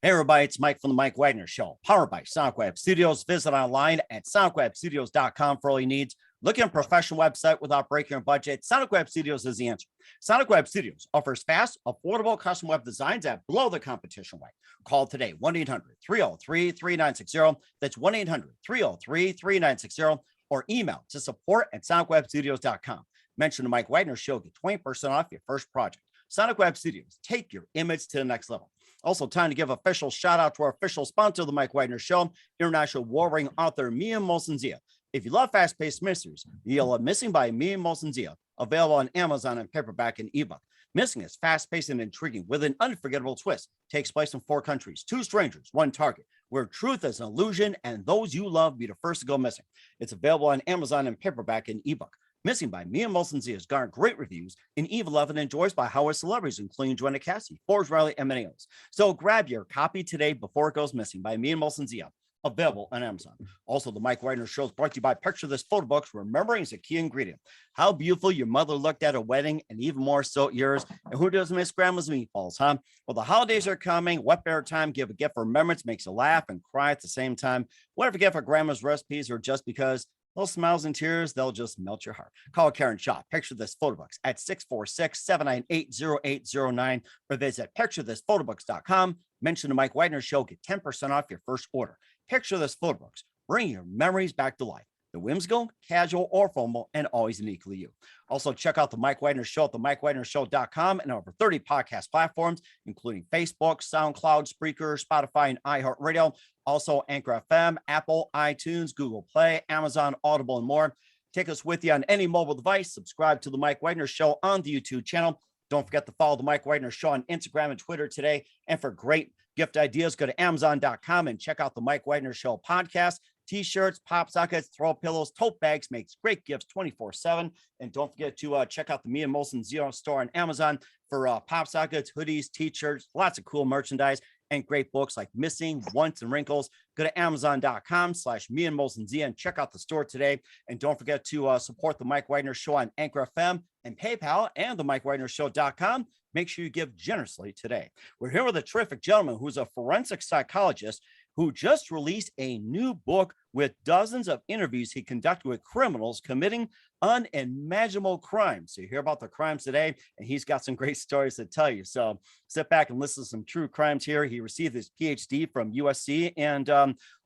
Hey everybody, it's Mike from the Mike Wagner Show, powered by SonicWeb Studios. Visit online at sonicwebstudios.com for all your needs. Looking at a professional website without breaking your budget? SonicWeb Studios is the answer. SonicWeb Studios offers fast, affordable custom web designs that blow the competition away. Call today, 1-800-303-3960. That's 1-800-303-3960, or email to support@sonicwebstudios.com. Mention the Mike Wagner Show, get 20% off your first project. SonicWeb Studios, take your image to the next level. Also, time to give official shout out to our official sponsor of the Mike Wagner Show, international warring author Mia Molson-Zia. If you love fast-paced mysteries, you'll love Missing by Mia Molson-Zia, available on Amazon in paperback and ebook. Missing is fast-paced and intriguing with an unforgettable twist. Takes place in 4 countries, 2 strangers, 1 target, where truth is an illusion and those you love be the first to go missing. It's available on Amazon in paperback and ebook. Missing by Mia Molson-Zia has garnered great reviews and even loved and enjoyed by Howard celebrities, including Joanna Cassie, Forbes Riley, and many others. So grab your copy today before it goes missing by Mia Molson-Zia, available on Amazon. Also, the Mike Wagner Show is brought to you by Picture This Photo Books. Remembering is a key ingredient. How beautiful your mother looked at a wedding, and even more so at yours. And who doesn't miss grandma's meatballs, huh? Well, the holidays are coming. What better time? Give a gift for remembrance, makes you laugh and cry at the same time. Whatever gift for grandma's recipes, or just because those smiles and tears, they'll just melt your heart. Call Karen Shaw, Picture This Photo Books at 646-798-0809, or visit picturethisphotoBooks.com. Mention the Mike Wagner Show, get 10% off your first order. Picture This Photo Books, bring your memories back to life. The whimsical, casual, or formal, and always uniquely you. Also, check out the Mike Wagner Show at themikewagnershow.com and over 30 podcast platforms, including Facebook, SoundCloud, Spreaker, Spotify, and iHeartRadio. Also, Anchor FM, Apple, iTunes, Google Play, Amazon, Audible, and more. Take us with you on any mobile device. Subscribe to the Mike Wagner Show on the YouTube channel. Don't forget to follow the Mike Wagner Show on Instagram and Twitter today. And for great gift ideas, go to Amazon.com and check out the Mike Wagner Show podcast. T-shirts, pop sockets, throw pillows, tote bags, makes great gifts 24/7. And don't forget to check out the Mia Molson-Zia store on Amazon for pop sockets, hoodies, T-shirts, lots of cool merchandise, and great books like Missing, Once, and Wrinkles. Go to Amazon.com/Mia Molson-Zia and check out the store today. And don't forget to support the Mike Wagner Show on Anchor FM and PayPal and the MikeWagnerShow.com. Make sure you give generously today. We're here with a terrific gentleman who's a forensic psychologist who just released a new book with dozens of interviews he conducted with criminals committing unimaginable crimes. So you hear about the crimes today, and he's got some great stories to tell you. So sit back and listen to some true crimes here. He received his PhD from USC and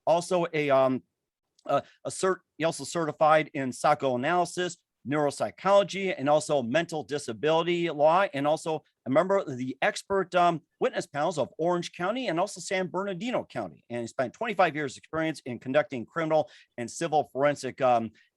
also he also certified in psychoanalysis, neuropsychology, and also mental disability law, and also a member of the expert witness panels of Orange County and also San Bernardino County. And he spent 25 years experience in conducting criminal and civil forensic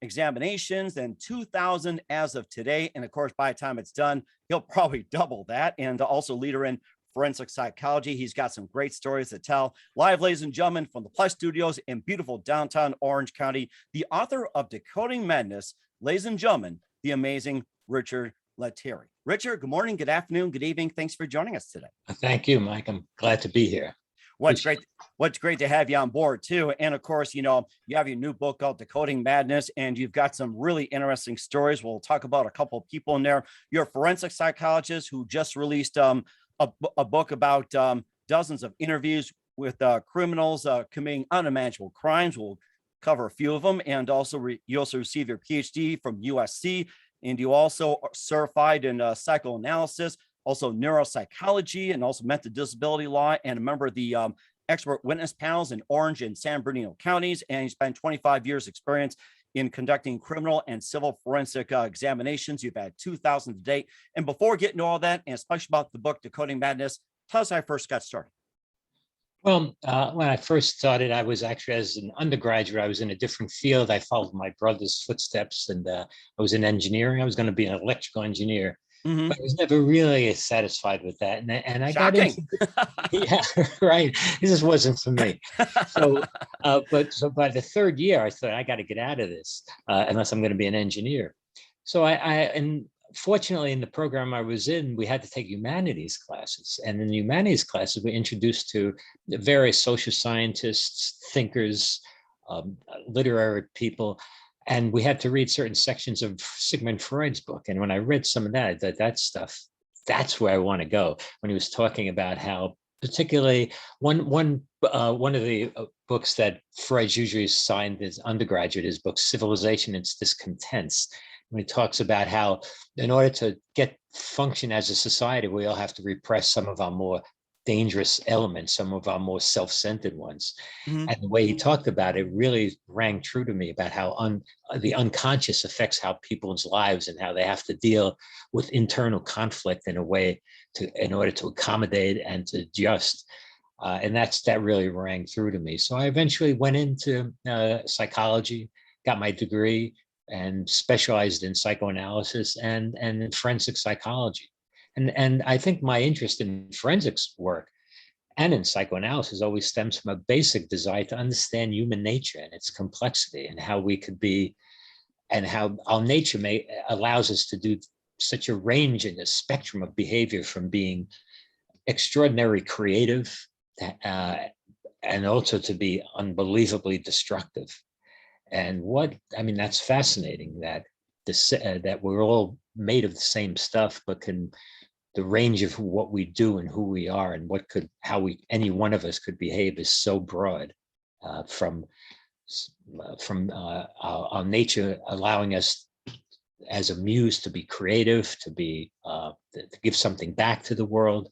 examinations, and 2,000 as of today. And of course, by the time it's done, he'll probably double that. And also leader in forensic psychology. He's got some great stories to tell. Live, ladies and gentlemen, from the Plus Studios in beautiful downtown Orange County, the author of Decoding Madness, ladies and gentlemen, the amazing Richard Lettieri. Richard, good morning, good afternoon, good evening. Thanks for joining us today. Thank you, Mike. I'm glad to be here. What's great to have you on board too. And of course, you know, you have your new book called Decoding Madness, and you've got some really interesting stories. We'll talk about a couple of people in there. You're a forensic psychologist who just released a book about dozens of interviews with criminals committing unimaginable crimes. We'll cover a few of them. And also you also received your PhD from USC, and you also are certified in psychoanalysis, also neuropsychology, and also mental disability law, and a member of the expert witness panels in Orange and San Bernardino counties. And you spent 25 years experience in conducting criminal and civil forensic examinations. You've had 2,000 to date. And before getting to all that, and especially about the book Decoding Madness, tell us how I first got started. Well, when I first started, I was actually, as an undergraduate, I was in a different field. I followed my brother's footsteps, and I was in engineering. I was going to be an electrical engineer, but I was never really satisfied with that. And I got into, yeah, right. This just wasn't for me. So, so by the third year, I thought I got to get out of this unless I'm going to be an engineer. So and fortunately, in the program I was in, we had to take humanities classes. And in the humanities classes, we introduced to various social scientists, thinkers, literary people, and we had to read certain sections of Sigmund Freud's book. And when I read some of that, that stuff, that's where I want to go. When he was talking about how particularly one of the books that Freud's usually assigned as undergraduate, his book Civilization and Its Discontents, when he talks about how in order to get function as a society, we all have to repress some of our more dangerous elements, some of our more self-centered ones. Mhm. And the way he talked about it really rang true to me about how the unconscious affects how people's lives and how they have to deal with internal conflict in a way in order to accommodate and to adjust. And that really rang through to me. So I eventually went into psychology, got my degree, and specialized in psychoanalysis and in forensic psychology. And I think my interest in forensics work and in psychoanalysis always stems from a basic desire to understand human nature and its complexity and how we could be, and how our nature allows us to do such a range and a spectrum of behavior, from being extraordinarily creative and also to be unbelievably destructive. And that's fascinating that that we're all made of the same stuff, but the range of what we do and who we are and any one of us could behave is so broad, from our nature allowing us as a muse to be creative, to give something back to the world,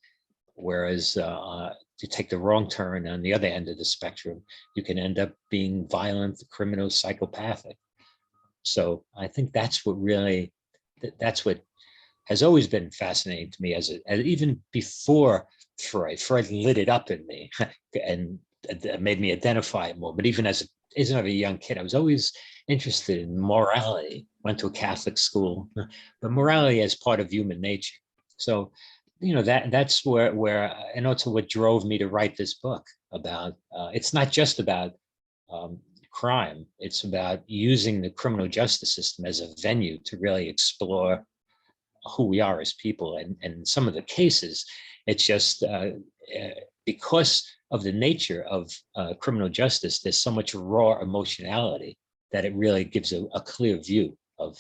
whereas to take the wrong turn on the other end of the spectrum, you can end up being violent, criminal, psychopathic. So I think that's what has always been fascinating to me, as even before Freud. Freud lit it up in me and made me identify it more. But even as a young kid, I was always interested in morality. Went to a Catholic school, but morality as part of human nature. So, that's where and also what drove me to write this book about. It's not just about crime. It's about using the criminal justice system as a venue to really explore who we are as people. And in some of the cases, it's just because of the nature of criminal justice, there's so much raw emotionality that it really gives a clear view of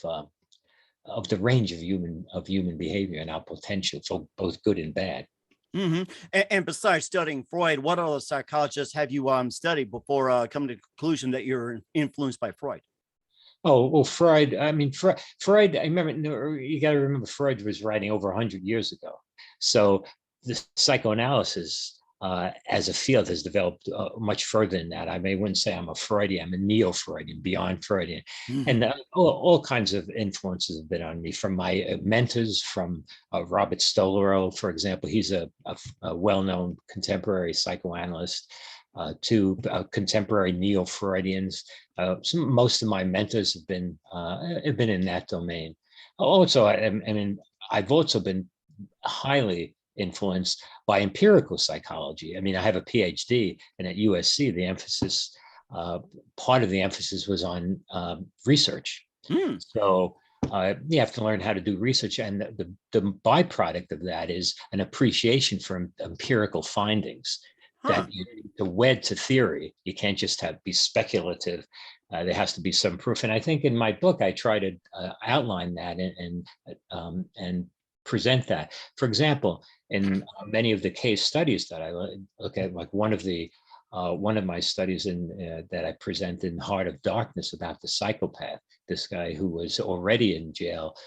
the range of human behavior and our potential for both good and bad. Mm-hmm. And besides studying Freud, what other psychologists have you studied before coming to the conclusion that you're influenced by Freud? Oh, well, Freud. I mean, Freud. I remember. You got to remember, Freud was writing over 100 years ago. So the psychoanalysis as a field has developed much further than that. I wouldn't say I'm a Freudian. I'm a neo-Freudian, beyond Freudian, and all kinds of influences have been on me from my mentors, from Robert Stolero, for example. He's a well-known contemporary psychoanalyst. To contemporary neo-Freudians. Most of my mentors have been in that domain. Also, I've also been highly influenced by empirical psychology. I mean, I have a PhD, and at USC, part of the emphasis was on research. So you have to learn how to do research, and the byproduct of that is an appreciation for empirical findings. That to wed to theory, you can't just be speculative. There has to be some proof. And I think in my book, I try to outline that and present that. For example, in many of the case studies that I look at, like one of my studies that I present in Heart of Darkness about the psychopath, this guy who was already in jail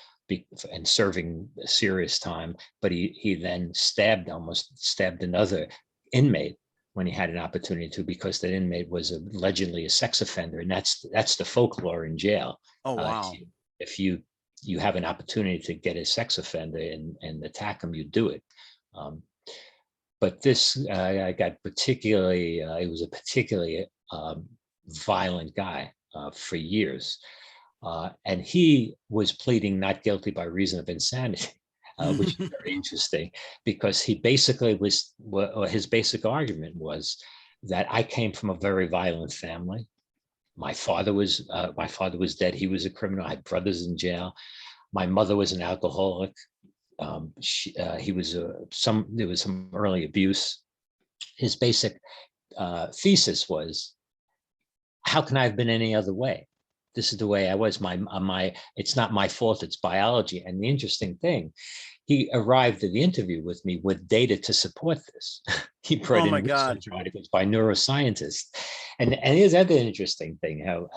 and serving serious time, but he then almost stabbed another inmate when he had an opportunity to, because that inmate was allegedly a sex offender, and that's the folklore in jail. Oh wow! If you have an opportunity to get a sex offender and attack him, you do it. But this I got particularly. He was a particularly violent guy for years, and he was pleading not guilty by reason of insanity. Which is very interesting, because he basically his basic argument was that I came from a very violent family. My father was dead. He was a criminal. I had brothers in jail. My mother was an alcoholic. There was some early abuse. His basic thesis was, how can I have been any other way? This is the way I was. It's not my fault. It's biology. And the interesting thing, he arrived at the interview with me with data to support this. He brought Oh my in God. research articles by neuroscientists, and here's another interesting thing: how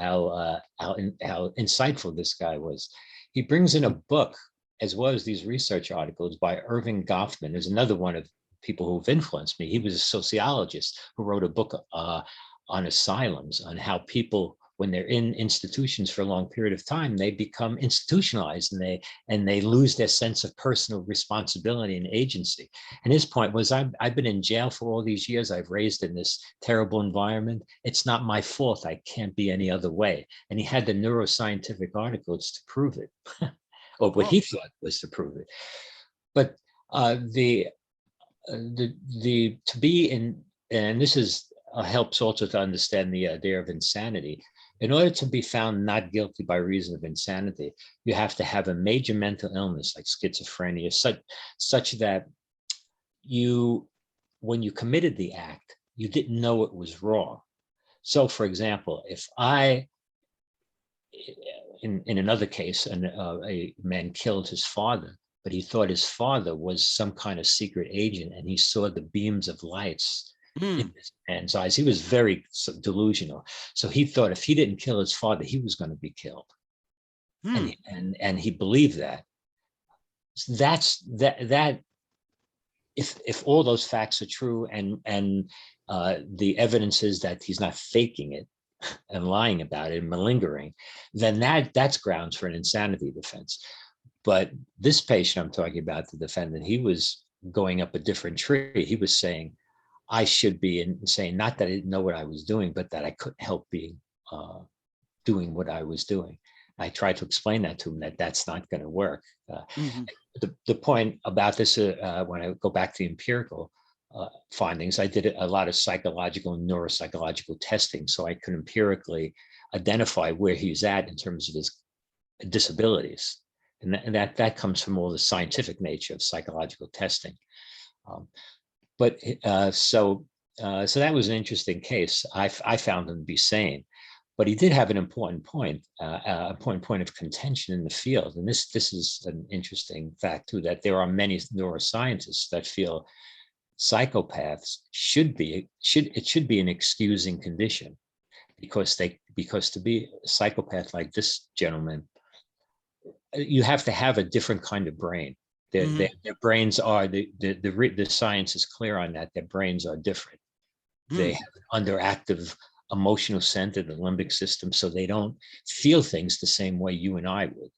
insightful this guy was. He brings in a book as well as these research articles by Irving Goffman. There's another one of people who've influenced me. He was a sociologist who wrote a book on asylums, on how people, when they're in institutions for a long period of time, they become institutionalized and they lose their sense of personal responsibility and agency. And his point was, I've been in jail for all these years. I've raised in this terrible environment. It's not my fault. I can't be any other way. And he had the neuroscientific articles to prove it, or what he thought was to prove it. But to be in, and this is helps also to understand the idea of insanity. In order to be found not guilty by reason of insanity, you have to have a major mental illness like schizophrenia, such that when you committed the act, you didn't know it was wrong. So, for example, if in another case, a man killed his father, but he thought his father was some kind of secret agent, and he saw the beams of lights in this man's eyes. He was very delusional. So he thought if he didn't kill his father, he was going to be killed. And he believed that. So that if all those facts are true, and the evidence is that he's not faking it and lying about it and malingering, then that's grounds for an insanity defense. But this patient I'm talking about, the defendant, he was going up a different tree. He was saying, I should be insane, not that I didn't know what I was doing, but that I couldn't help being doing what I was doing. I tried to explain that to him, that that's not going to work. The point about this, when I go back to the empirical findings, I did a lot of psychological and neuropsychological testing, so I could empirically identify where he's at in terms of his disabilities. And that comes from all the scientific nature of psychological testing. So that was an interesting case. I found him to be sane, but he did have an important point of contention in the field. And this is an interesting fact too, that there are many neuroscientists that feel psychopaths should be an excusing condition, because to be a psychopath like this gentleman, you have to have a different kind of brain. Their brains are, the science is clear on that. Their brains are different. They have an underactive emotional center, the limbic system, so they don't feel things the same way you and I would.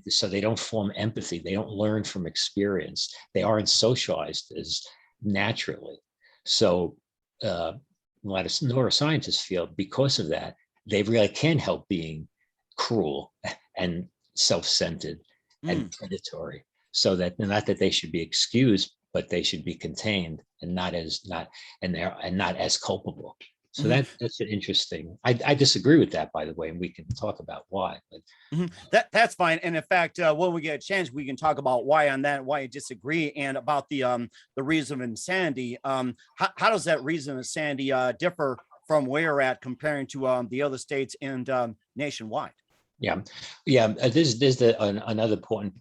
So they don't form empathy. They don't learn from experience. They aren't socialized as naturally. So a lot of neuroscientists feel because of that, they really can't help being cruel and self-centered and predatory. So that, not that they should be excused, but they should be contained and not as culpable. So that's an interesting. I disagree with that, by the way, and we can talk about why. But that's fine. And in fact, when we get a chance, we can talk about why on that, why I disagree, and about the reason of insanity. How does that reason of insanity differ from where you're at comparing to the other states and nationwide? Yeah. There's another important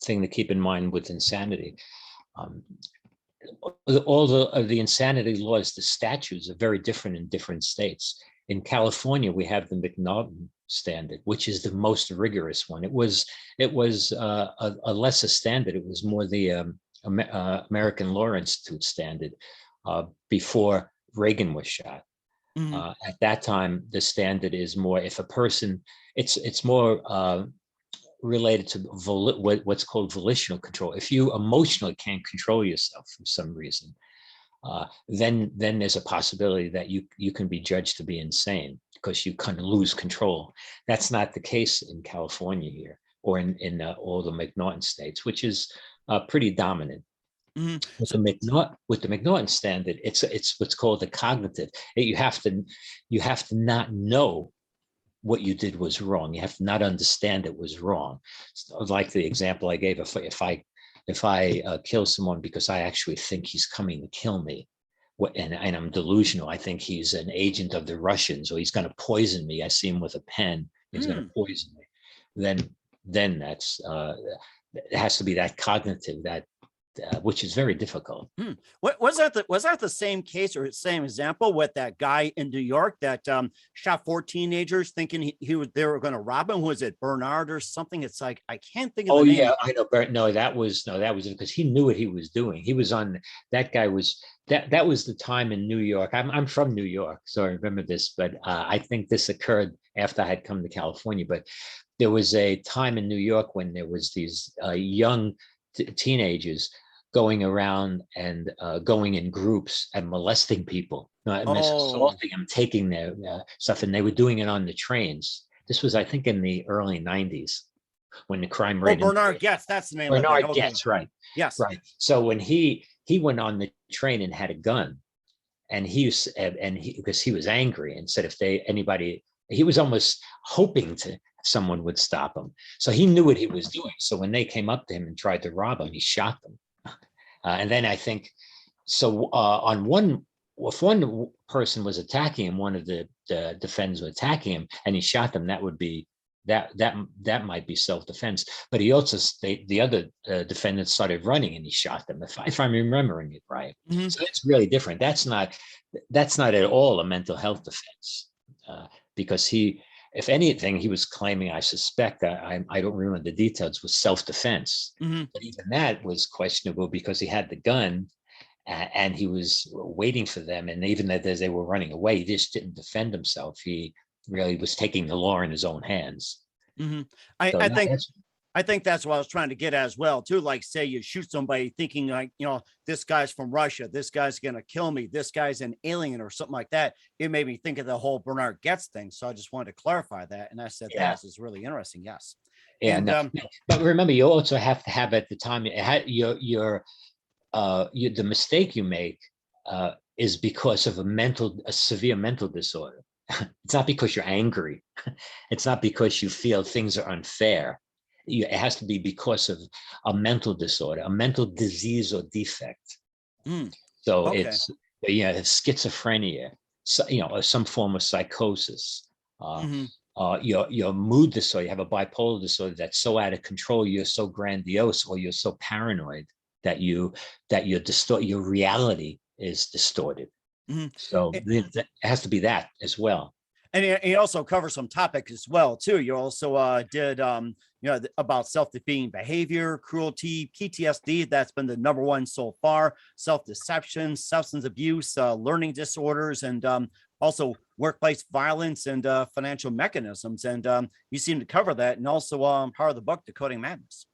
thing to keep in mind with insanity. All the insanity laws, the statutes are very different in different states. In California, we have the McNaughton standard, which is the most rigorous one. It was a lesser standard. It was more the American Law Institute standard before Reagan was shot. At that time, the standard is more, if a person, it's more related to what's called volitional control. If you emotionally can't control yourself for some reason, then there's a possibility that you can be judged to be insane because you kind of lose control. That's not the case in California here, or in all the McNaughton states, which is pretty dominant. With the McNaughton standard, it's what's called the cognitive. You have to not know what you did was wrong. You have to not understand it was wrong. So, like the example I gave, if I kill someone because I actually think he's coming to kill me, and I'm delusional. I think he's an agent of the Russians, or he's going to poison me. I see him with a pen. He's going to poison me. Then that's it has to be that cognitive, that which is very difficult. What was that? Was that the same case or same example with that guy in New York that shot 4 teenagers thinking they were going to rob him? Was it Bernard or something? It's like I can't think of the name. Yeah, I know. No, that was because he knew what he was doing. He was on that guy was that was the time in New York. I'm from New York, so I remember this. But I think this occurred after I had come to California. But there was a time in New York when there was these young teenagers going around and going in groups and molesting people, assaulting them, taking their stuff, and they were doing it on the trains. This was, I think, in the early 90s when the crime rate. Bernard Getz, that's the name. Bernard Getz, right? Yes, right. So when he went on the train and had a gun, and because he was angry and said he was almost hoping someone would stop him. So he knew what he was doing. So when they came up to him and tried to rob him, he shot them. And then I think, so if one person was attacking him, one of the defendants was attacking him, and he shot them, that would be that might be self-defense. But he also the other defendants started running, and he shot them. If I'm remembering it right, so it's really different. That's not at all a mental health defense, because if anything, he was claiming, I suspect, I don't remember the details, was self-defense. But even that was questionable because he had the gun and he was waiting for them. And even as they were running away, he just didn't defend himself. He really was taking the law in his own hands. I think that's what I was trying to get at as well, too. Like, say you shoot somebody thinking like, this guy's from Russia, this guy's going to kill me, this guy's an alien or something like that. It made me think of the whole Bernard Getz thing. So I just wanted to clarify that. And I said, that is really interesting. Yes. Yeah. And, but remember, you also have to have at the time, the mistake you make is because of a severe mental disorder. It's not because you're angry. It's not because you feel things are unfair. It has to be because of a mental disorder, a mental disease or defect. So it's schizophrenia, some form of psychosis. Your mood disorder. You have a bipolar disorder that's so out of control, you're so grandiose, or you're so paranoid that your reality is distorted. So it has to be that as well. And he also covers some topics as well, too. You also did, about self-defeating behavior, cruelty, PTSD. That's been the #1 so far. Self-deception, substance abuse, learning disorders, and also workplace violence and financial mechanisms. And you seem to cover that. And also part of the book, Decoding Madness.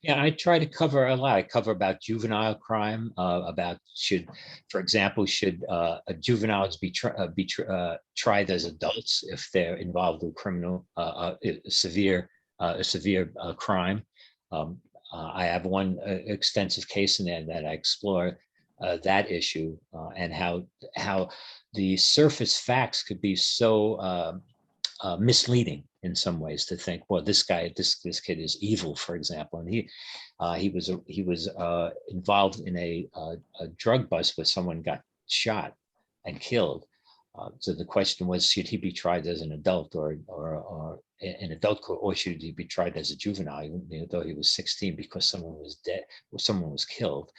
Yeah, I try to cover a lot. I cover about juvenile crime, for example, should juveniles be tried as adults if they're involved with criminal, severe crime. I have one extensive case in there that I explore that issue and how the surface facts could be so misleading in some ways, to think, well, this kid is evil, for example, and he was involved in a drug bust where someone got shot and killed. So the question was, should he be tried as an adult or an adult court, or should he be tried as a juvenile, even though he was 16, because someone was dead or someone was killed?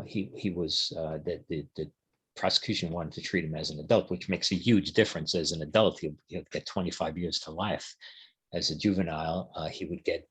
He was the prosecution wanted to treat him as an adult, which makes a huge difference. As an adult, he'll get 25 years to life. As a juvenile, he would get,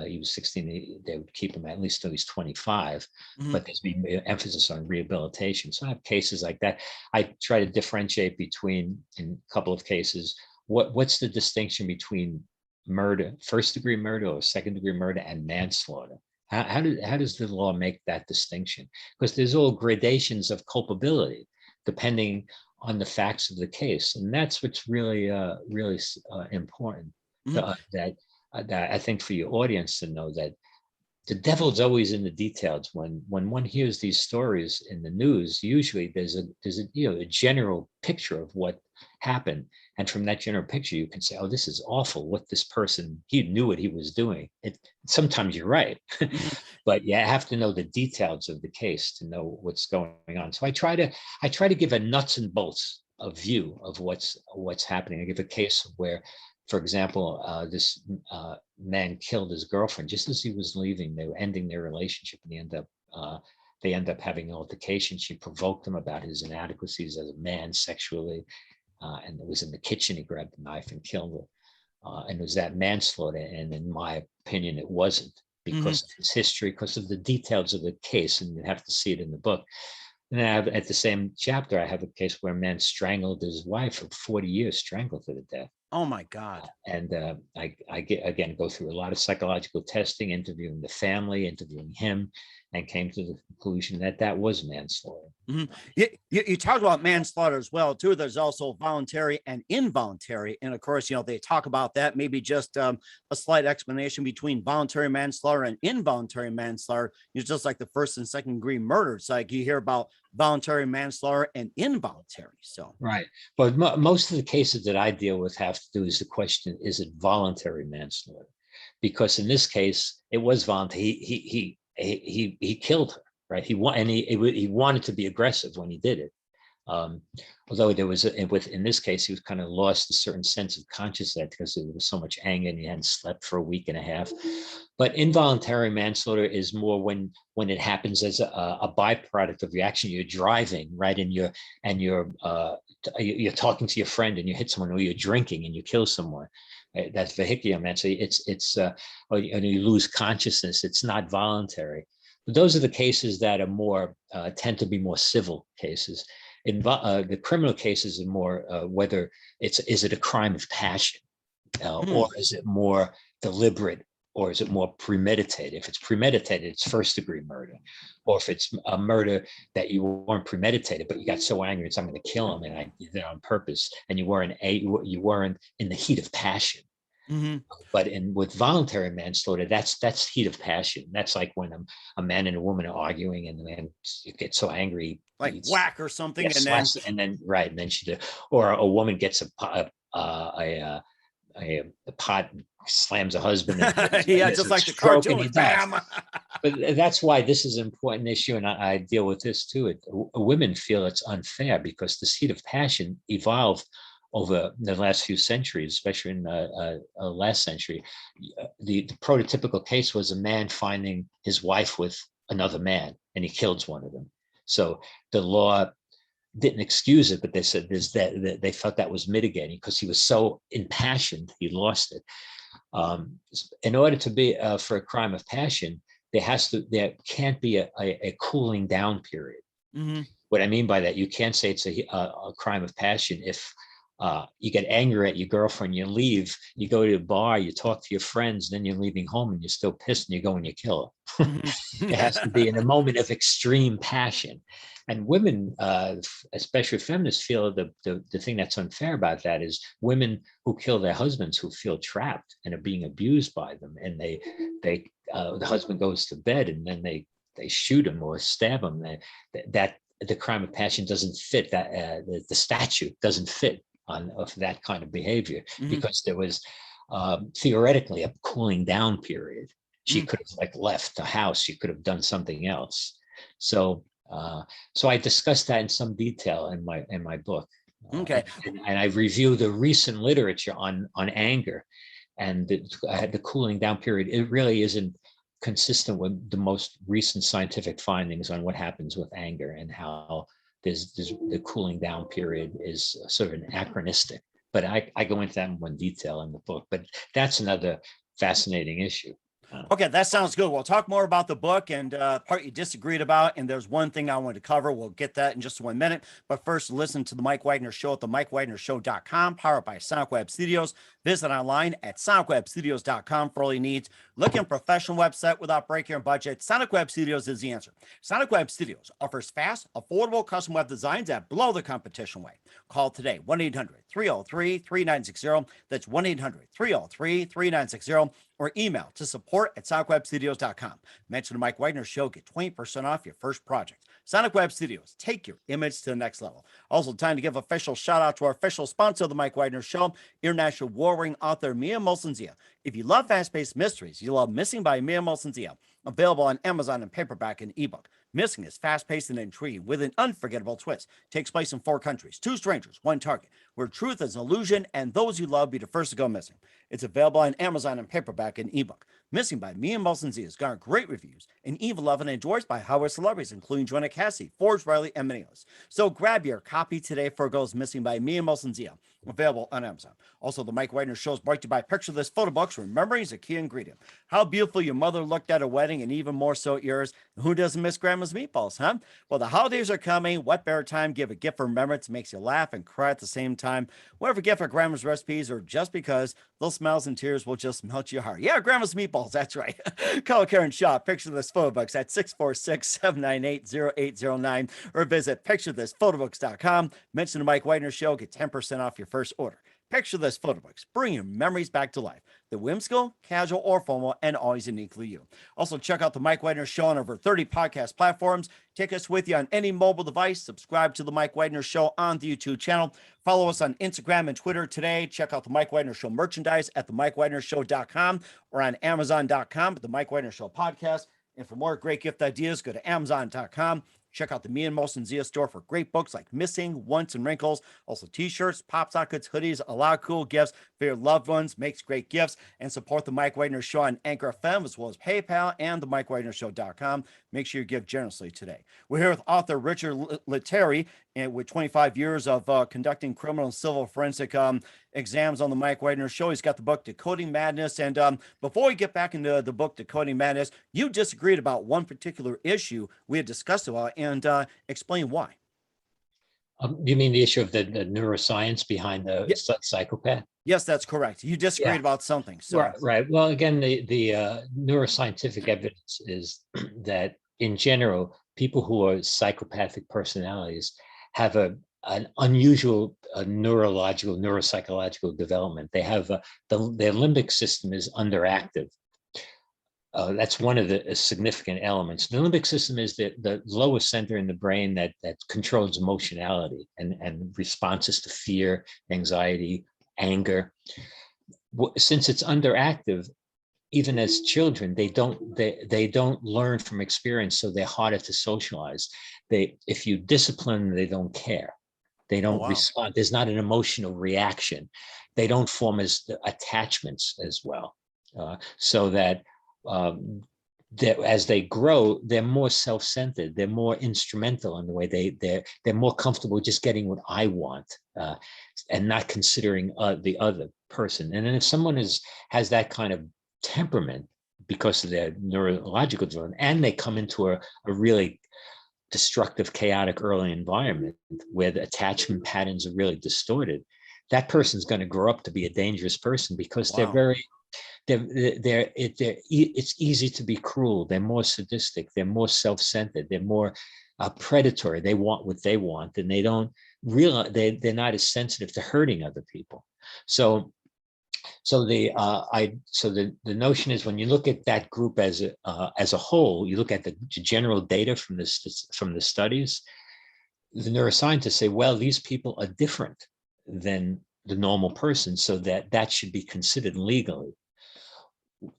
he was 16, they would keep him at least till he's 25, but there's been emphasis on rehabilitation. So I have cases like that. I try to differentiate between, in a couple of cases, what's the distinction between murder, first-degree murder or second-degree murder, and manslaughter? How does the law make that distinction? Because there's all gradations of culpability depending on the facts of the case, and that's what's really important. That I think for your audience to know, that the devil's always in the details. When one hears these stories in the news, usually there's a general picture of what happen. And from that general picture, you can say, oh, this is awful. What this person, he knew what he was doing. Sometimes you're right, but you have to know the details of the case to know what's going on. So I try to give a nuts and bolts of view of what's happening. I give a case where, for example, this man killed his girlfriend just as he was leaving. They were ending their relationship, and they end up having an altercation. She provoked him about his inadequacies as a man sexually, and it was in the kitchen. He grabbed the knife and killed her, and it was that manslaughter. And in my opinion, it wasn't, because of his history, because of the details of the case, and you have to see it in the book. And then I have, at the same chapter, I have a case where a man strangled his wife for 40 years, strangled her to death. Oh my God. And I go through a lot of psychological testing, interviewing the family, interviewing him, and came to the conclusion that that was manslaughter. You talked about manslaughter as well, too. There's also voluntary and involuntary. And of course, they talk about that, maybe just a slight explanation between voluntary manslaughter and involuntary manslaughter. It's just like the first and second degree murder. It's like you hear about voluntary manslaughter and involuntary. So, right. But most of the cases that I deal with have to do is the question, is it voluntary manslaughter? Because in this case, it was voluntary. He killed her, right? He wanted to be aggressive when he did it. Although there was in this case, he was kind of lost a certain sense of consciousness because there was so much anger and he hadn't slept for a week and a half. But involuntary manslaughter is more when it happens as a byproduct of your action. You're driving, right, and you're talking to your friend and you hit someone, or you're drinking and you kill someone. That's vehicular manslaughter. Or you lose consciousness. It's not voluntary. But those are the cases that are more tend to be more civil cases. In the criminal cases are more whether is it a crime of passion, or is it more deliberate, or is it more premeditated? If it's premeditated, it's first degree murder. Or if it's a murder that you weren't premeditated, but you got so angry, I'm going to kill him, and I did it on purpose, and you weren't in the heat of passion. But with voluntary manslaughter, that's heat of passion. That's like when a man and a woman are arguing, and the man gets so angry, like whack or something, and then she, or a woman gets a pot and slams a husband. And yeah, just like the cartoon. Bam. But that's why this is an important issue, and I deal with this too. Women feel it's unfair because this heat of passion evolved over the last few centuries, especially in the last century. The prototypical case was a man finding his wife with another man, and he kills one of them. So the law didn't excuse it, but they said they felt that was mitigating because he was so impassioned, he lost it. In order to be for a crime of passion, there can't be a cooling down period. What I mean by that, you can't say it's a crime of passion if you get angry at your girlfriend, you leave, you go to a bar, you talk to your friends, then you're leaving home and you're still pissed and you go and you kill her. It has to be in a moment of extreme passion. And women, especially feminists, feel the thing that's unfair about that is women who kill their husbands who feel trapped and are being abused by them. And the husband goes to bed and then they shoot him or stab him. That the crime of passion doesn't fit, that the statute doesn't fit of that kind of behavior, because there was theoretically a cooling down period. She could have left the house. She could have done something else. So I discussed that in some detail in my book. Okay. And I review the recent literature on anger, and the cooling down period. It really isn't consistent with the most recent scientific findings on what happens with anger and how the cooling down period is sort of anachronistic. But I go into that in one detail in the book, but that's another fascinating issue. Okay, that sounds good. We'll talk more about the book and part you disagreed about. And there's one thing I wanted to cover. We'll get that in just 1 minute. But first, listen to the Mike Wagner Show at the MikeWagnerShow.com, powered by Sonic Web Studios. Visit online at sonicwebstudios.com for all your needs. Looking for a professional website without breaking your budget? Sonic Web Studios is the answer. Sonic Web Studios offers fast, affordable custom web designs that blow the competition away. Call today, 1-800-303-3960. That's 1-800-303-3960. Or email to support@sonicwebstudios.com. Mention the Mike Wagner Show. Get 20% off your first project. Sonic Web Studios. Take your image to the next level. Also, time to give official shout out to our official sponsor of the Mike Wagner Show, international warring author Mia Molson-Zia. If you love fast-paced mysteries, you love Missing by Mia Molson-Zia. Available on Amazon in paperback and ebook. Missing is fast-paced and intriguing with an unforgettable twist. Takes place in 4 countries, 2 strangers, 1 target, where truth is an illusion and those you love be the first to go missing. It's available on Amazon in paperback and ebook. Missing by Mia Molson-Zia has garnered great reviews and even loved and endorsed by Howard celebrities, including Joanna Cassidy, Forbes, Riley, and many others. So grab your copy today for Goes Missing by Mia Molson-Zia. Available on Amazon. Also, the Mike Wagner Show is brought to you by Picture This Photo Books. Remembering is a key ingredient. How beautiful your mother looked at a wedding, and even more so at yours. Who doesn't miss Grandma's meatballs, huh? Well, the holidays are coming. What better time? Give a gift for remembrance. Makes you laugh and cry at the same time. Whatever gift for Grandma's recipes, or just because those smiles and tears will just melt your heart. Yeah, Grandma's meatballs. That's right. Call Karen Shaw. Picture This Photo Books at 646-798-0809, or visit picturethisphotoBooks.com. Mention the Mike Wagner Show. Get 10% off your first order. Picture This Photo Books. Bring your memories back to life. The whimsical, casual, or formal, and always uniquely you. Also, check out the Mike Wagner Show on over 30 podcast platforms. Take us with you on any mobile device. Subscribe to the Mike Wagner Show on the YouTube channel. Follow us on Instagram and Twitter today. Check out the Mike Wagner Show merchandise at themikewagnershow.com or on amazon.com at the Mike Wagner Show podcast. And for more great gift ideas, go to amazon.com. Check out the Mia Molson-Zia store for great books like Missing, Once, and Wrinkles. Also t-shirts, pop sockets, hoodies, a lot of cool gifts for your loved ones. Makes great gifts. And support the Mike Wagner Show on Anchor FM, as well as PayPal and the MikeWagnerShow.com. Make sure you give generously today. We're here with author Richard Lettieri, and with 25 years of conducting criminal and civil forensic exams on the Mike Wagner Show. He's got the book Decoding Madness. And before we get back into the book Decoding Madness, you disagreed about one particular issue we had discussed about, and explain why. You mean the issue of the neuroscience behind the psychopath? Yes, that's correct. You disagreed about something. So. Right. Well, again, the neuroscientific evidence is that in general, people who are psychopathic personalities have an unusual neuropsychological development. They have their limbic system is underactive. That's one of the significant elements. The limbic system is the lowest center in the brain that controls emotionality and responses to fear, anxiety, anger. Since it's underactive, even as children, they don't learn from experience, so they're harder to socialize. If you discipline them, they don't care. They don't respond. There's not an emotional reaction. They don't form as attachments as well. So that as they grow, they're more self-centered. They're more instrumental in the way they're more comfortable just getting what I want and not considering the other person. And then if someone has that kind of temperament because of their neurological development, and they come into a really destructive, chaotic early environment where the attachment patterns are really distorted, that person's going to grow up to be a dangerous person because it's easy to be cruel. They're more sadistic. They're more self-centered. They're more predatory. They want what they want, and they don't realize they're not as sensitive to hurting other people. So the notion is, when you look at that group as a whole, you look at the general data from the studies, the neuroscientists say, well, these people are different than the normal person, so that should be considered legally.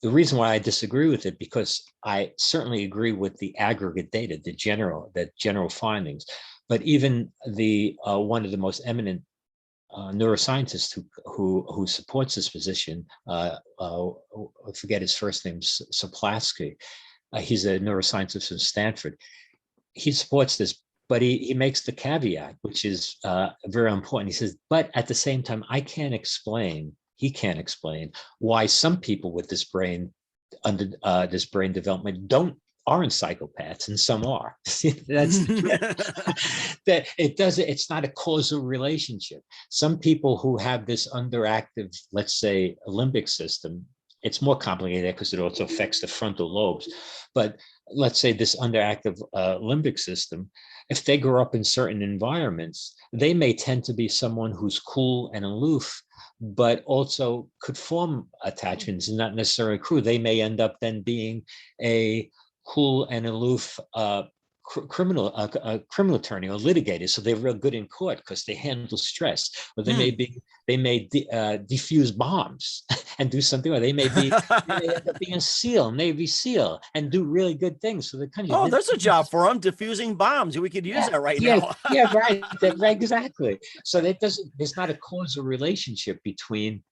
The reason why I disagree with it, because I certainly agree with the aggregate data, the general findings, but even the one of the most eminent neuroscientist who supports this position, I forget his first name, Sapolsky. He's a neuroscientist from Stanford. He supports this, but he makes the caveat, which is very important. He says, but at the same time, he can't explain why some people with this brain development don't aren't psychopaths, and some are. That's the truth. That it's not a causal relationship. Some people who have this underactive, let's say, limbic system, it's more complicated because it also affects the frontal lobes. But let's say this underactive limbic system, if they grow up in certain environments, they may tend to be someone who's cool and aloof, but also could form attachments and not necessarily cruel. They may end up then being a cool and aloof criminal attorney or litigator, so they're real good in court because they handle stress. Or they may defuse bombs and do something, or they may end up being a SEAL, Navy SEAL, and do really good things for the country. Oh, there's a job for them, diffusing bombs. We could use that right now. Right, exactly. So there's not a causal relationship between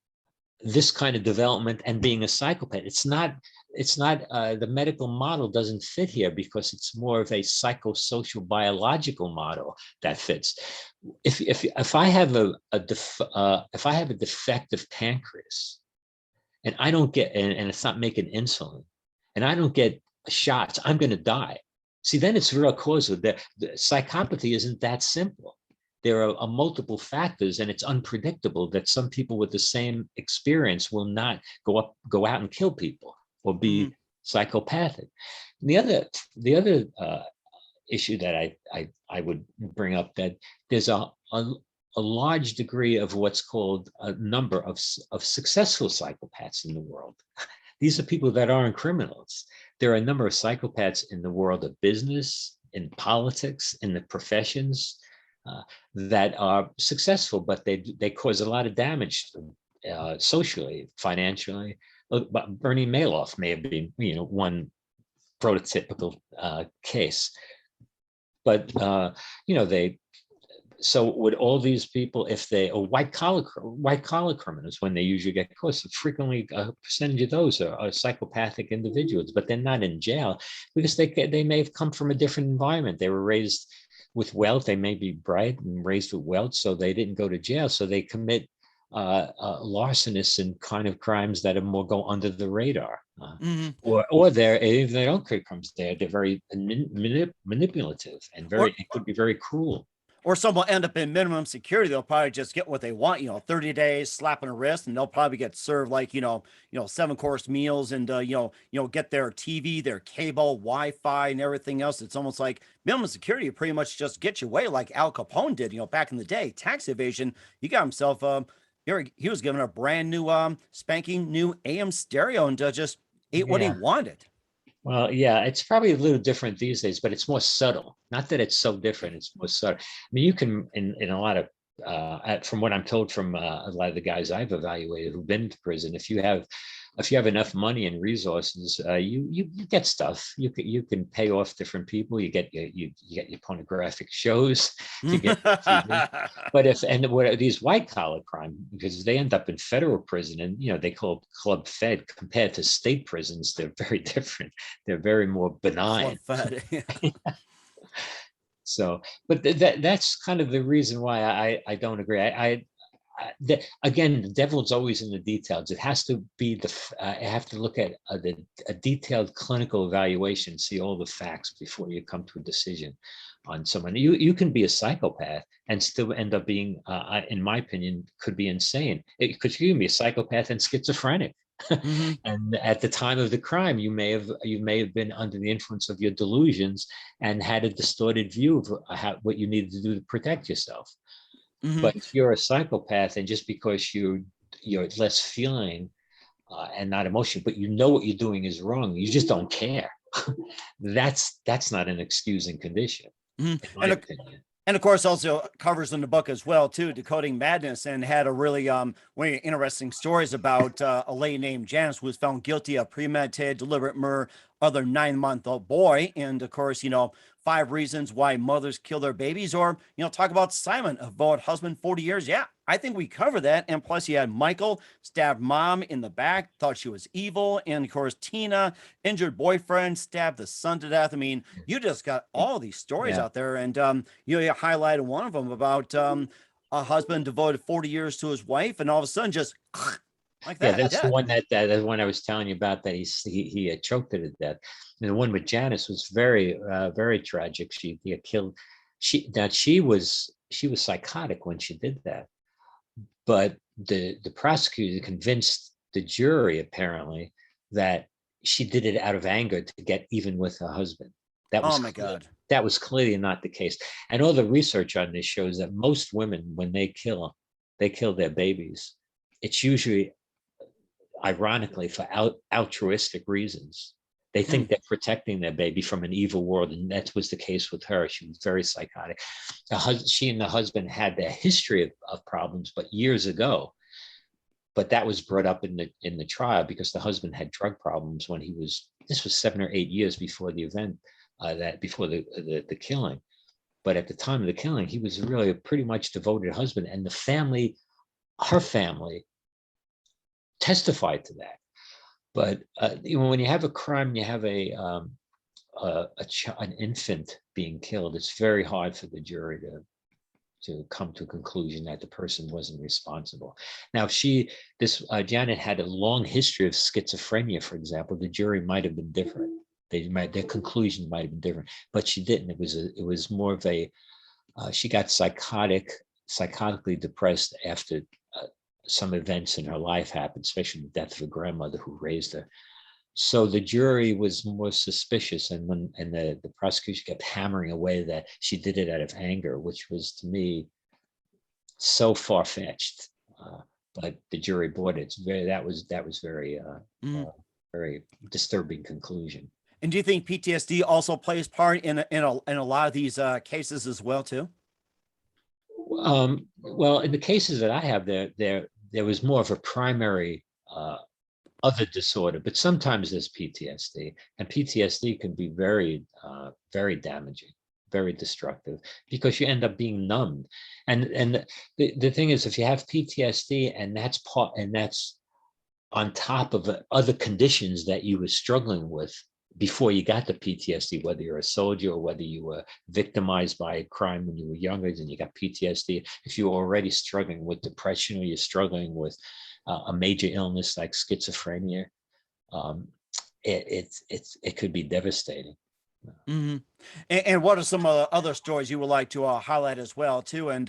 this kind of development and being a psychopath. It's not the medical model doesn't fit here because it's more of a psychosocial biological model that fits. If I have a defective pancreas and I don't get and it's not making insulin and I don't get shots, I'm going to die. See, then it's real causal. The psychopathy isn't that simple. There are multiple factors, and it's unpredictable that some people with the same experience will not go out and kill people or be psychopathic. And the other issue that I would bring up, that there's a large degree of what's called a number of successful psychopaths in the world. These are people that aren't criminals. There are a number of psychopaths in the world of business, in politics, in the professions, that are successful, but they cause a lot of damage socially, financially. But Bernie Madoff may have been, one prototypical case. But so would all these people, if they are white collar criminals, when they usually get caught, so frequently a percentage of those are psychopathic individuals, but they're not in jail because they may have come from a different environment. They were raised with wealth. They may be bright and raised with wealth, so they didn't go to jail. So they commit larcenious and kind of crimes that are more go under the radar, or if they don't commit crimes, they're very manipulative and it could be very cruel. Or some will end up in minimum security. They'll probably just get what they want, 30 days, slap on a wrist, and they'll probably get served like, 7-course meals and, get their TV, their cable, Wi-Fi, and everything else. It's almost like minimum security pretty much just gets you away like Al Capone did, back in the day. Tax evasion, he got himself, he was given a brand new, spanking new AM stereo and just ate what he wanted. Well, yeah, it's probably a little different these days, but it's more subtle. Not that it's so different, it's more subtle. I mean, you can, in a lot of, from what I'm told from a lot of the guys I've evaluated who've been to prison, if you have enough money and resources, you get stuff. You can pay off different people. You get your pornographic shows. You get TV. But what these white collar crime, because they end up in federal prison, and they call it Club Fed. Compared to state prisons, they're very different. They're very more benign. Club Fed. So, but that's kind of the reason why I don't agree. Again, the devil's always in the details. It has to be I have to look at a detailed clinical evaluation, see all the facts before you come to a decision on someone. You can be a psychopath and still end up being, in my opinion, could be insane. Because you can be a psychopath and schizophrenic. And at the time of the crime, you may have been under the influence of your delusions and had a distorted view of what you needed to do to protect yourself. But if you're a psychopath, and just because you're less feeling and not emotional, but what you're doing is wrong, you just don't care. That's not an excusing condition, in my opinion. And of course, also covers in the book as well, too, Decoding Madness, and had a really one of the interesting stories about a lady named Janice who was found guilty of premeditated deliberate murder of their 9-month-old boy. And of course, 5 reasons why mothers kill their babies, or, talk about Simon, a vowed husband, 40 years. Yeah, I think we cover that. And plus you had Michael, stabbed mom in the back, thought she was evil. And of course, Tina, injured boyfriend, stabbed the son to death. I mean, you just got all these stories out there. And you highlighted one of them about a husband devoted 40 years to his wife, and all of a sudden just like Yeah, that, that's the dead. one that one I was telling you about, that he had choked her to death. And the one with Janice was very very tragic. She had killed. She was psychotic when she did that, but the prosecutor convinced the jury apparently that she did it out of anger to get even with her husband. That was Oh my God. that was clearly not the case. And all the research on this shows that most women, when they kill their babies. It's usually, ironically, for altruistic reasons. They think they're protecting their baby from an evil world, and that was the case with her. She was very psychotic. She and the husband had their history of problems, but years ago. But that was brought up in the trial because the husband had drug problems when he was. This was 7 or 8 years before the event, before the killing. But at the time of the killing, he was really a pretty much devoted husband, and the family, her family, testified to that. But when you have a crime, you have an infant being killed. It's very hard for the jury to come to a conclusion that the person wasn't responsible. Now, Janet had a long history of schizophrenia, for example. The jury might have been different. Their conclusions might have been different, but she didn't. It was more of a. She got psychotically depressed after some events in her life happened, especially the death of her grandmother who raised her. So the jury was more suspicious, and the prosecution kept hammering away that she did it out of anger, which was, to me, so far-fetched. But the jury bought it. That was very very disturbing conclusion. And do you think PTSD also plays part in a lot of these cases as well too? Well, in the cases that I have, there was more of a primary other disorder, but sometimes there's PTSD, and PTSD can be very, very damaging, very destructive, because you end up being numbed. And the thing is, if you have PTSD and that's on top of other conditions that you were struggling with before you got the PTSD, whether you're a soldier or whether you were victimized by a crime when you were younger and you got PTSD, if you're already struggling with depression or you're struggling with a major illness like schizophrenia, it could be devastating. Mm-hmm. And what are some other stories you would like to highlight as well too, and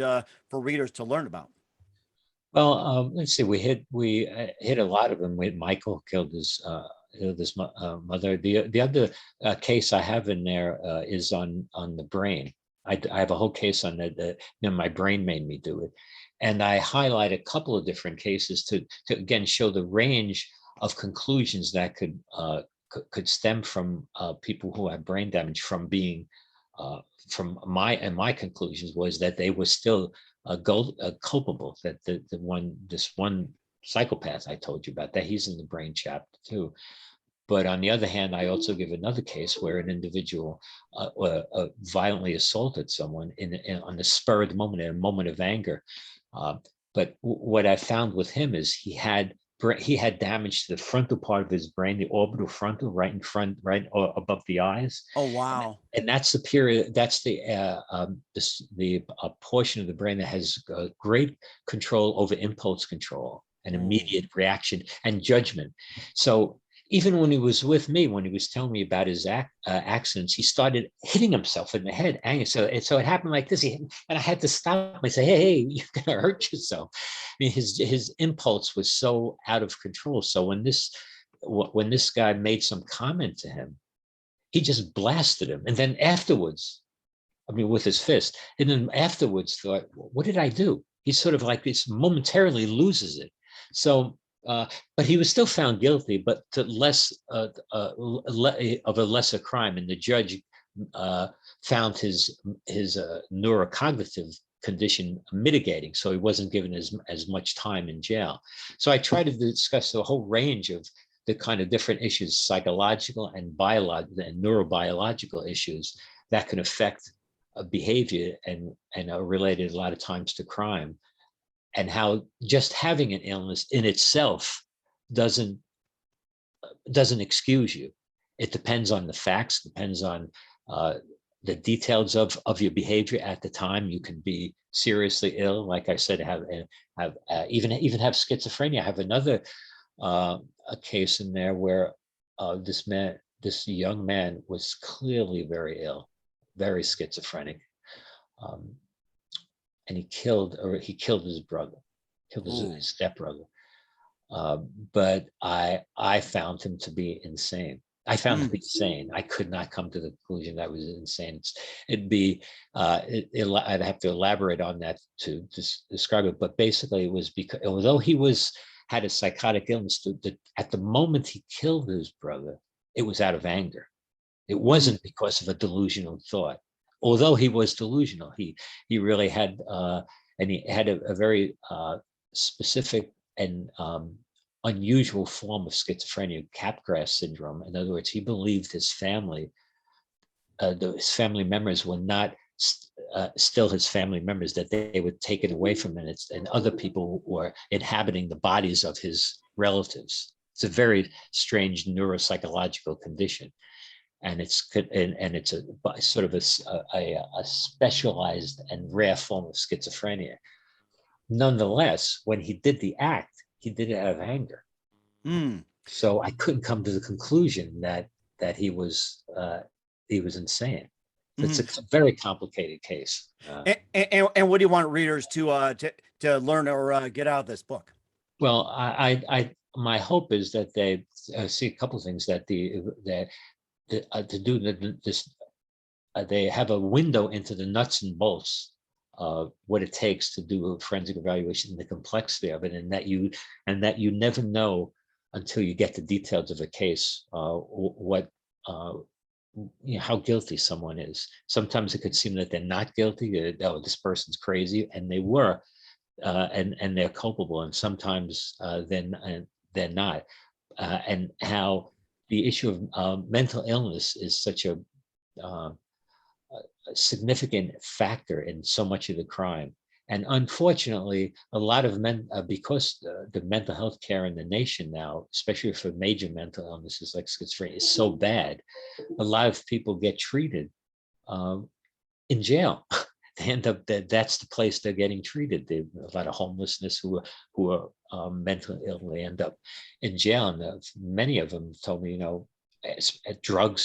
for readers to learn about? Well, let's see. We hit a lot of them. Michael killed his mother. The other case I have in there is on the brain. I have a whole case on that. My brain made me do it, and I highlight a couple of different cases to again show the range of conclusions that could stem from people who have brain damage from being from my conclusions was that they were still culpable, that this one psychopath I told you about, that he's in the brain chapter too. But on the other hand, I also give another case where an individual violently assaulted someone on the spur of the moment, in a moment of anger. But what I found with him is he had damage to the frontal part of his brain, the orbital frontal, right in front, right above the eyes. Oh wow! And that's the period. That's the portion of the brain that has great control over impulse control and immediate reaction and judgment. So even when he was with me, when he was telling me about his accidents, he started hitting himself in the head. So it happened like this. And I had to stop and say, hey, you're going to hurt yourself. I mean, his impulse was so out of control. So when this guy made some comment to him, he just blasted him. And then afterwards, I mean, with his fist, and then afterwards thought, what did I do? He sort of like this momentarily loses it. So, but he was still found guilty, but to less of a lesser crime. And the judge found his neurocognitive condition mitigating, so he wasn't given as much time in jail. So I try to discuss the whole range of the kind of different issues, psychological and biological and neurobiological issues that can affect behavior and are related a lot of times to crime, and how just having an illness in itself doesn't excuse you. It depends on the facts, depends on the details of your behavior at the time. You can be seriously ill, like I said, even have schizophrenia. I have another a case in there where this young man was clearly very ill, very schizophrenic, and he killed his brother, killed his stepbrother. But I found him to be insane. I found him to be sane. I could not come to the conclusion that was insane. I'd have to elaborate on that to describe it. But basically, it was because although he had a psychotic illness, at the moment he killed his brother, it was out of anger. It wasn't because of a delusional thought. Although he was delusional, he really had and he had a very specific and unusual form of schizophrenia, Capgras syndrome. In other words, he believed his family members were not still his family members, that they were taken away from him, and other people were inhabiting the bodies of his relatives. It's a very strange neuropsychological condition. And it's a sort of a specialized and rare form of schizophrenia. Nonetheless, when he did the act, he did it out of anger. So I couldn't come to the conclusion that he was insane. So it's a very complicated case. And what do you want readers to learn or get out of this book? Well, my hope is that they see a couple of things, that they have a window into the nuts and bolts of what it takes to do a forensic evaluation, the complexity of it, and that you never know until you get the details of a case how guilty someone is. Sometimes it could seem that they're not guilty. Oh, this person's crazy, and they were, and they're culpable. And sometimes they're not. And how the issue of mental illness is such a significant factor in so much of the crime. And unfortunately, a lot of men, because the mental health care in the nation now, especially for major mental illnesses like schizophrenia, is so bad, a lot of people get treated in jail. They end up that's the place they're getting treated. A lot of homelessness who are mentally ill, they end up in jail. And many of them told me, drug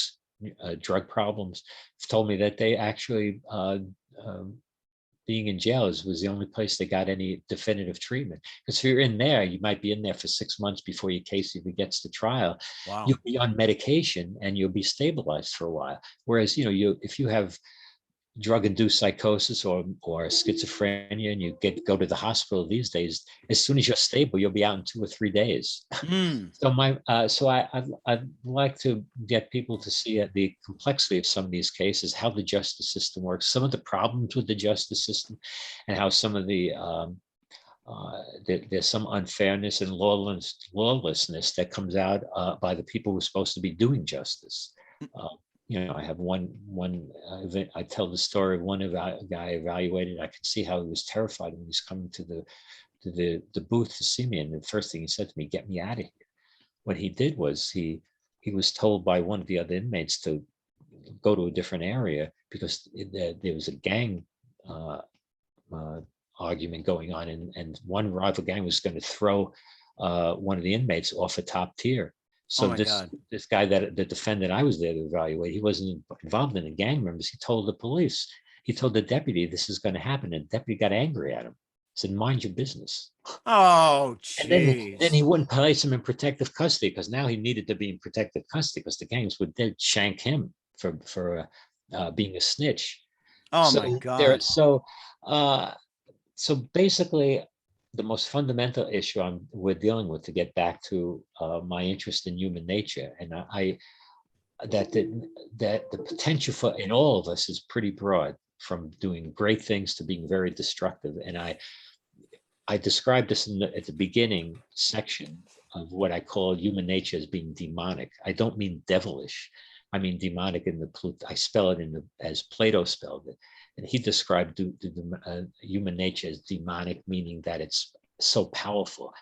problems, told me that they actually being in jail was the only place they got any definitive treatment. Because if you're in there, you might be in there for 6 months before your case even gets to trial. Wow. You'll be on medication and you'll be stabilized for a while. Whereas, if you have drug-induced psychosis or schizophrenia and you go to the hospital these days, as soon as you're stable, you'll be out in 2 or 3 days. So I'd like to get people to see the complexity of some of these cases, how the justice system works, some of the problems with the justice system, and how some of the there's some unfairness and lawlessness that comes out by the people who are supposed to be doing justice. I have one event. I tell the story of one guy evaluated. I could see how he was terrified when he was coming to the booth to see me. And the first thing he said to me, "Get me out of here." What he did was he was told by one of the other inmates to go to a different area because there was a gang argument going on, and one rival gang was going to throw one of the inmates off a top tier. So this guy, the defendant I was there to evaluate, he wasn't involved in the gang members. He told the police, he told the deputy, this is going to happen. And the deputy got angry at him. Said, "Mind your business." Oh, geez. And then he wouldn't place him in protective custody because now he needed to be in protective custody because the gangs would then shank him for being a snitch. Oh, my God. So basically, the most fundamental issue we're dealing with, to get back to my interest in human nature, and that the potential in all of us is pretty broad, from doing great things to being very destructive. And I described this at the beginning section of what I call human nature as being demonic. I don't mean devilish. I mean demonic I spell it as Plato spelled it. And he described human nature as demonic, meaning that it's so powerful.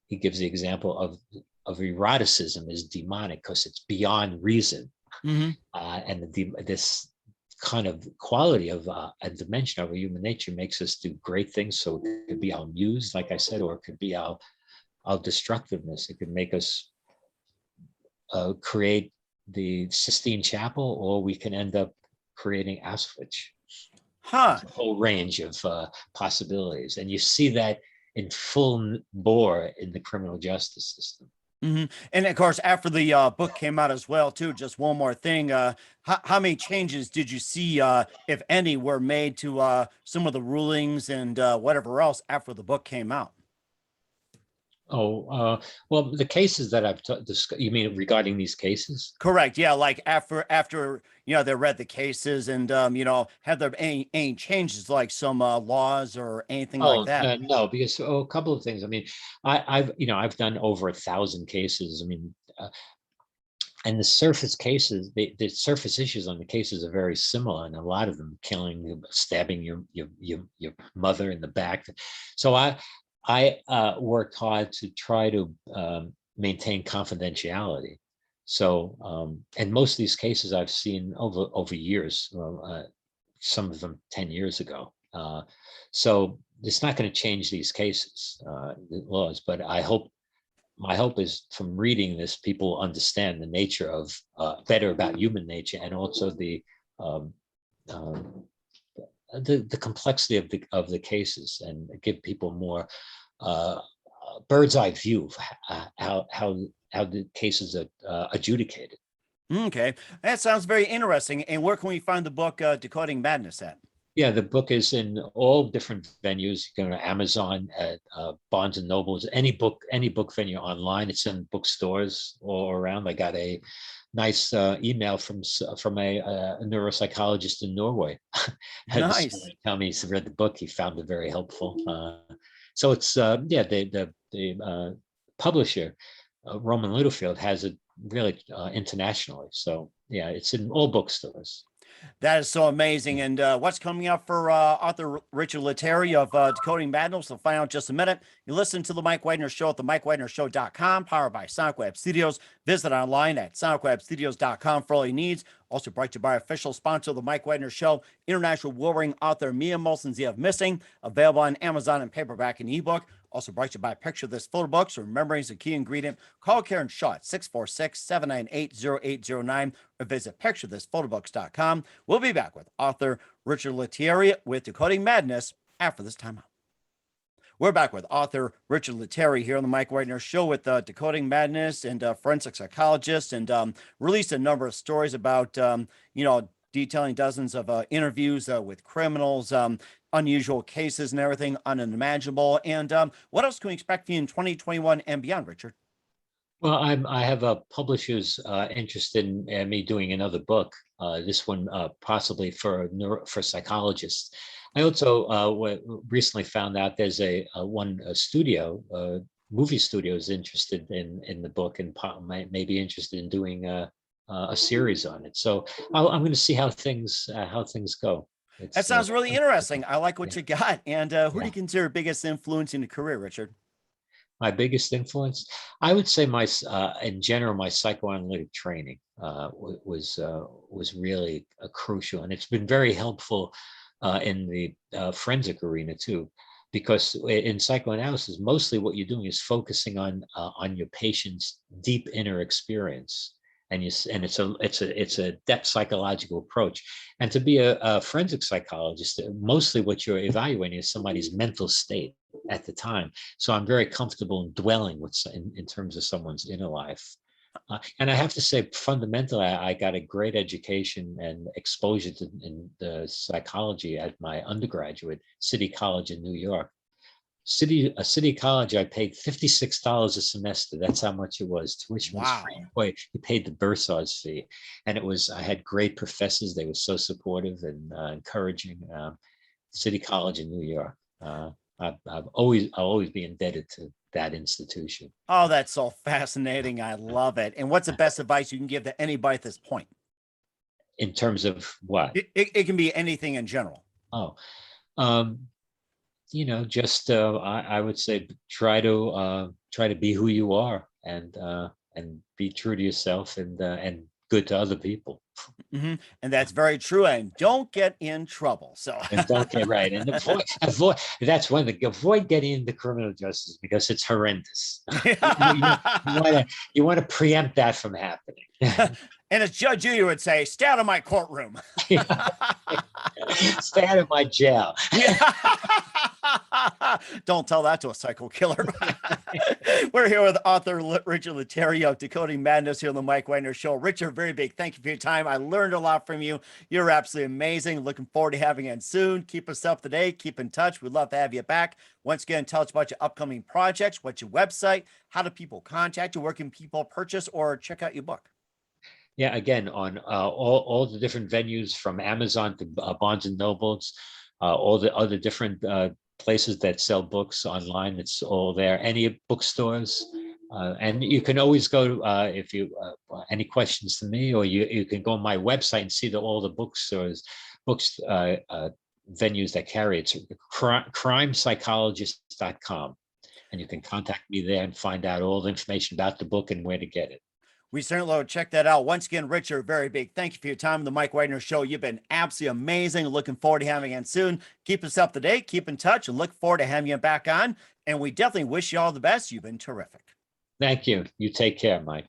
He gives the example of eroticism is demonic because it's beyond reason. And this kind of quality of a dimension of our human nature makes us do great things. So it could be our muse, like I said, or it could be our destructiveness. It could make us create the Sistine Chapel, or we can end up creating Auschwitz. Huh. There's a whole range of possibilities. And you see that in full bore in the criminal justice system. Mm-hmm. And of course, after the book came out as well, too, just one more thing. How many changes did you see, if any, were made to some of the rulings and whatever else after the book came out? Well, the cases that I've you mean regarding these cases? Correct. Yeah, like after they read the cases and have there been any changes like some laws or anything like that? No, because a couple of things. I mean, I've done over 1,000 cases. I mean, and the surface cases, the surface issues on the cases are very similar, and a lot of them killing, stabbing your mother in the back. So I worked hard to try to maintain confidentiality. So, and most of these cases I've seen over years, some of them 10 years ago. So it's not going to change these cases, the laws, but my hope is from reading this, people understand the nature of better about human nature, and also the complexity of the cases, and give people more bird's eye view of how the cases are adjudicated. Okay, that sounds very interesting. And where can we find the book Decoding Madness at? Yeah, the book is in all different venues. You can go to Amazon, at Barnes and Nobles, any book venue online. It's in bookstores all around. I got a nice email from a neuropsychologist in Norway. Nice. Tell me he's read the book. He found it very helpful. So it's the publisher, Roman Littlefield, has it really internationally. So yeah, it's in all bookstores. That is so amazing. And what's coming up for author Richard Lettieri of Decoding Madness? We'll find out in just a minute. You listen to The Mike Wagner Show at themikewagnershow.com, powered by SonicWeb Studios. Visit online at sonicwebstudios.com for all your needs. Also brought to you by official sponsor of The Mike Wagner Show, international warring author Mia Molson's The of Missing, available on Amazon in paperback and ebook. Also brought to you by Picture This Photo Books. Remembering is a key ingredient. Call Karen Shaw at 646-798-0809 or visit picturethisphotobooks.com. We'll be back with author Richard Lettieri with Decoding Madness after this timeout. We're back with author Richard Lettieri here on the Mike Wagner Show with Decoding Madness and forensic psychologist, and released a number of stories about, detailing dozens of interviews with criminals, unusual cases and everything unimaginable. And what else can we expect from you in 2021 and beyond, Richard? Well, I have a publishers interested in me doing another book. This one possibly for psychologists. I also recently found out there's one studio, movie studio, is interested in the book, and may be interested in doing a series on it. So I'm going to see how things go. That sounds really interesting. I like what you got. And who do Yeah. you consider biggest influence in your career, Richard? My biggest influence, I would say, in general, my psychoanalytic training was really crucial, and it's been very helpful in the forensic arena too, because in psychoanalysis, mostly what you're doing is focusing on your patient's deep inner experience. And it's a depth psychological approach. And to be a forensic psychologist, mostly what you're evaluating is somebody's mental state at the time. So I'm very comfortable in dwelling in terms of someone's inner life. And I have to say, fundamentally, I got a great education and exposure in the psychology at my undergraduate, City College in New York. City college, I paid $56 a semester. That's how much it was. Tuition was free. Boy, you paid the bursar's fee, and I had great professors. They were so supportive and encouraging. City College in New York. I'll always be indebted to that institution. Oh, that's so fascinating. I love it. And what's the best advice you can give to anybody at this point? In terms of what? It can be anything in general. Oh, just I would say try to be who you are, and be true to yourself, and good to other people. And that's very true. And don't get in trouble. So and don't get right. And avoid that's one thing. Avoid getting into criminal justice because it's horrendous. You want to preempt that from happening. And as Judge Judy would say, stay out of my courtroom. Stay out of my jail. Don't tell that to a psycho killer. We're here with author Richard Lettieri of Decoding Madness here on the Mike Wagner Show. Richard, very big thank you for your time. I learned a lot from you. You're absolutely amazing. Looking forward to having you on soon. Keep us up to date. Keep in touch. We'd love to have you back. Once again, tell us about your upcoming projects. What's your website? How do people contact you? Where can people purchase or check out your book? Yeah, again, on all the different venues from Amazon to Barnes and Nobles, all the other different places that sell books online. It's all there. Any bookstores, and you can always go if you any questions to me, or you can go on my website and see all the bookstores, venues that carry it. It's crimepsychologist.com, and you can contact me there and find out all the information about the book and where to get it. We certainly will check that out. Once again, Richard, very big thank you for your time on the Mike Wagner Show. You've been absolutely amazing. Looking forward to having you on soon. Keep us up to date, keep in touch, and look forward to having you back on. And we definitely wish you all the best. You've been terrific. Thank you. You take care, Mike.